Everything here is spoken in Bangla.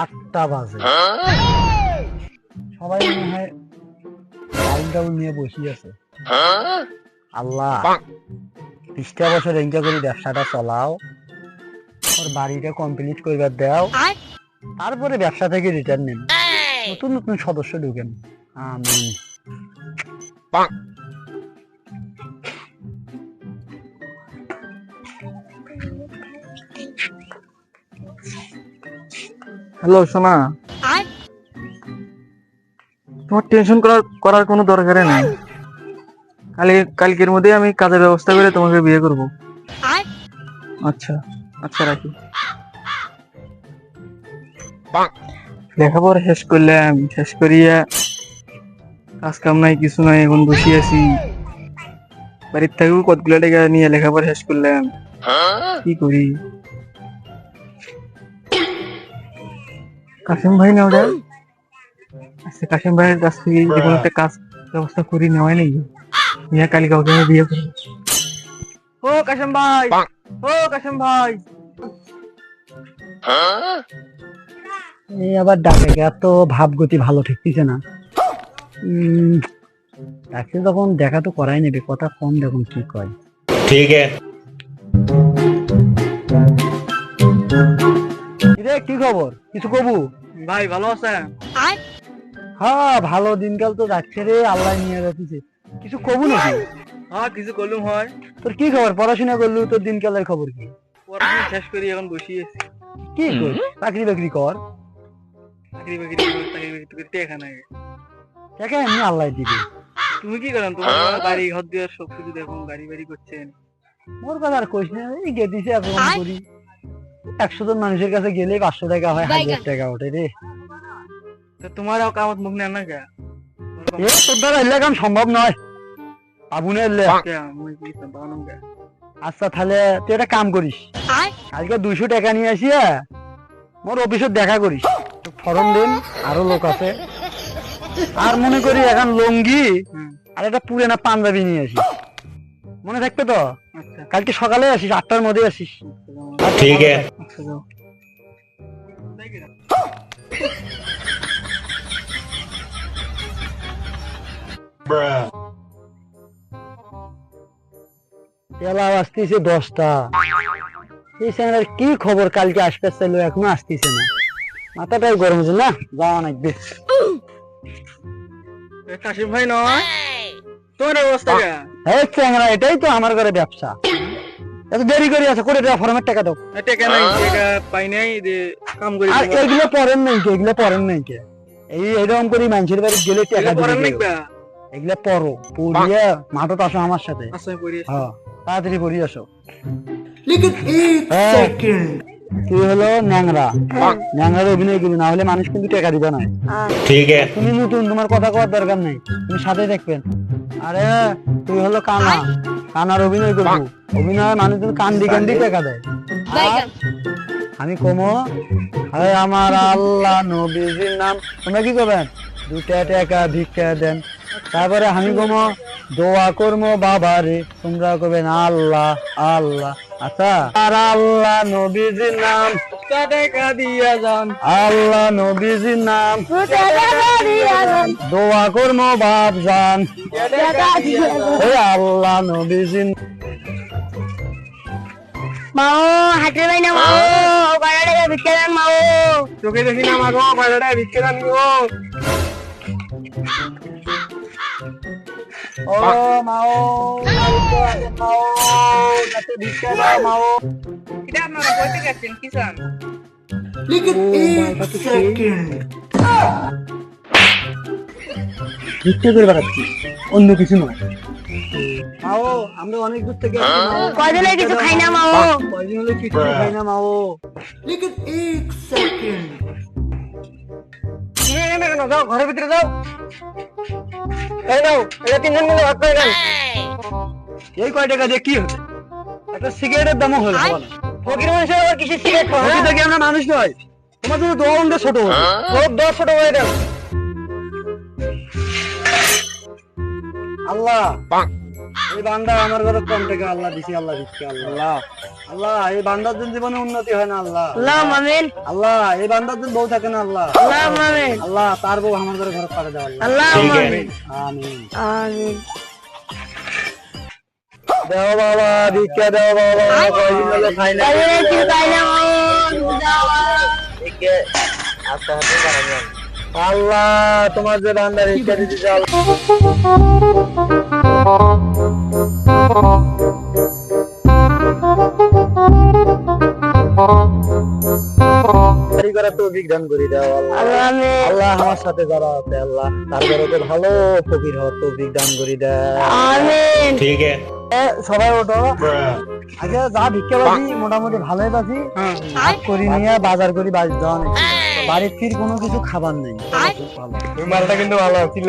আটটা বাজে, সবাই মনে হয় টাইম টাউন নিয়ে বসে আছে। আল্লাহ 20টা বছর এনজয় করে ব্যবসাটা চলাও, ওর বাড়িটা কমপ্লিট করবার দাও, তারপরে ব্যবসা থেকে রিটার্ন নেন, নতুন নতুন সদস্য ঢুকেন। আমিন। হ্যালো সোনা, তোমার টেনশন করার কোনো দরকারই নেই। কালকের মধ্যে আমি কাজের ব্যবস্থা করে তোমাকে বিয়ে করব। আচ্ছা আচ্ছা, রাখি। লেখাপড়া শেষ করলাম, শেষ করিয়া কাজ কাম নাই, কিছু নাই, এখন বসে আছি। বাড়ির থেকেও কতগুলো টাকা নিয়ে লেখাপড়া শেষ করলাম, কি করি? কাশিম ভাই না ওটা? আচ্ছা, কাশিম ভাইয়ের কাছ থেকে যে কোনো একটা কাজ ব্যবস্থা করি নেওয়াই নেই, নিয়ে কালকে ওকে আমি বিয়ে করি। ও কাশিম ভাই, ও কাশিম ভাই। এই আবার ডাকে, এত ভাবগতি ভালো ঠেকতেছে না। ডাকছে যখন দেখা তো করাই নেবে, কথা কম, দেখুন কি কয়। ঠিক আছে। কি খবর, কিছু কবু? ভাই ভালো আছে? হ্যাঁ ভালো, দিনকাল তো যাচ্ছে রে, আল্লাহ নিয়ে যাচ্ছে। কিছু কবু নাকি? হ্যাঁ কিছু করলুম হয়। তোর কি খবর, পড়াশোনা করলু, তোর দিনকালের খবর কি? পড়াশোনা শেষ করি এখন বসে আছি। কি কর, চাকরি বাকরি কর। চাকরি বাকরি করতে এখানে টাকা এমনি আল্লাহ দিবে। তুমি কি করেন? তোমার বাড়ি ঘর দেওয়ার সব কিছু দেখুন, গাড়ি বাড়ি করছেন। মোর কথা আর কইস না, এই গেদিছে এখন করি। 100 জন মানুষের কাছে গেলে 500 টাকা হয়, 1000 টাকা ওঠে রে। তোমারও কামত মুখ নেন না কে? তোর দ্বারা এলে কাম সম্ভব নয়, আবুনে এলে। আচ্ছা তাহলে তুই একটা কাম করিস, আজকে 200 টাকা নিয়ে আসিয়া মোর অফিসে দেখা করিস, ফরম দেন, আরো লোক আছে। আর মনে করি এখন লুঙ্গি আর একটা পুরানা পাঞ্জাবি নিয়ে আসিস, মনে থাকবে তো? কালকে সকালে আসিস, 8টার মধ্যে আসিস। ঠিক আছে। তেলা আসতেছে 10টা। এই চ্যানেলের কি খবর, কালকে আসতে চাইলো এখনো আসতেছে না, মাথাটাই গরম হচ্ছে না, যাওয়া নাকবে। কাশিম ভাই নয় তোর অবস্থা কে? এই চ্যাংরা, এটাই তো আমার ঘরে ব্যবসা। এত দেরি করে আছে, করে দেওয়া ফরমের টাকা দাও। টাকা নাই, টাকা পাই নাই, কাম করি। আর এগুলো পড়েন নাই কে, এগুলো পড়েন নাই কে? এই এরকম করে মানুষের বাড়ি গেলে টাকা পড়েন নাই দিবে। এগুলা পড়ো, পড়িয়া মাঠত আসো আমার সাথে। আচ্ছা পড়ি। হ্যাঁ তাড়াতাড়ি পড়ি আসো। लेकिन एक सेकंड। তুই হলো ন্যাংরা, ন্যাংরার অভিনয় করবি, না হলে মানুষ কিন্তু টাকা দিবে না। ठीक है। তুমি নতুন, তোমার কথা কওয়ার দরকার নেই, তুমি সাথে দেখবেন। আরে তুই হলো কানা, কানার অভিনয় করবো, অভিনয় মানুষজন কান্দি কান্দি টাকা দেয়। আর আমি কমো, আরে আমার আল্লাহ নবীজির নাম, তোমরা কি করবেন? 2 টাকা ভিক্ষা দেন। তারপরে আমি কমো, দোয়া করবো বাবারে, তোমরা করবেন আল্লাহ আল্লাহ। আচ্ছা, আর আল্লাহ নবীজির নাম টাকা দিয়া যান, আল্লাহ নবীজির নাম দোয়া করবো বাপ জান, এই আল্লাহ নবীজির। মাও হাতে ভাই না, মাও বাড়াটা ভিক্ষা দেন, মাও চোখে দেখি না মাগো, বাড়াটা ভিক্ষা দেন গো। ও মাও, মাও হাতে ভিক্ষা দাও মাও। এটা আপনারা কইতে গেছেন কি চান? लेकिन एक सेकंड। ভিক্ষা করে বেড়াচ্ছি, অন্য কিছু নয়। মাও আমরা অনেক দূর থেকে আসছি মাও, কয়দিনে কিছু খাই না, মাও কয়দিন হলো কিছু খাই না মাও। लेकिन एक सेकंड। যাও ঘরের ভিতরে যাও। এই নাও, এটা 3 জন মিলে ভাগ করে নেন। এই কয় টাকা দিয়ে কি হবে? একটা সিগারেটের দামও হলো না। ফকির মানুষের আবার কিসের সিগারেট খাওয়া? ফকির থেকে আমরা মানুষ নয়, তোমার জন্য 2 ঘন্টা ছোট হবে। 10 ছোট করে দেন। আল্লাহ এই বান্দা আমার ঘরে কম থেকে আল্লাহ দিছি, আল্লাহ দিচ্ছি। আল্লাহ আল্লাহ এই বান্দার জন্য জীবনে উন্নতি হয় না। আল্লাহ আল্লাহ আমিন আল্লাহ এই বান্দার জন্য বউ থাকে না। আল্লাহ আল্লাহ আমিন আল্লাহ তার বউ আমার ঘরে ঘরে পাঠিয়ে দাও। আল্লাহ আল্লাহ আমিন আমিন। আমিন দেও বাবা, ভিক্ষা দেও বাবা, কয়দিন হলো খাই না। তাহলে কি পাইলাম আল্লাহ তোমার যে বান্দার ভিক্ষা দিতে চাও, বাড়ি করার তৌফিক দান করে দাও। আল্লাহ আল্লাহ আমিন আল্লাহ আমার সাথে যারা আছে আল্লাহ তার ঘরে তো ভালো ফকির হওয়ার তৌফিক দান করে দাও। আমিন সবাই ওঠো। আচ্ছা যা ভিক্ষা বাজি মোটামুটি ভালোই বাজি, ভাগ করি নিয়ে বাজার করি বাড়ি যাওয়া নেই। বাড়ির ফির কোনো কিছু খাবার নেই। মালটা কিন্তু ভালো ছিল।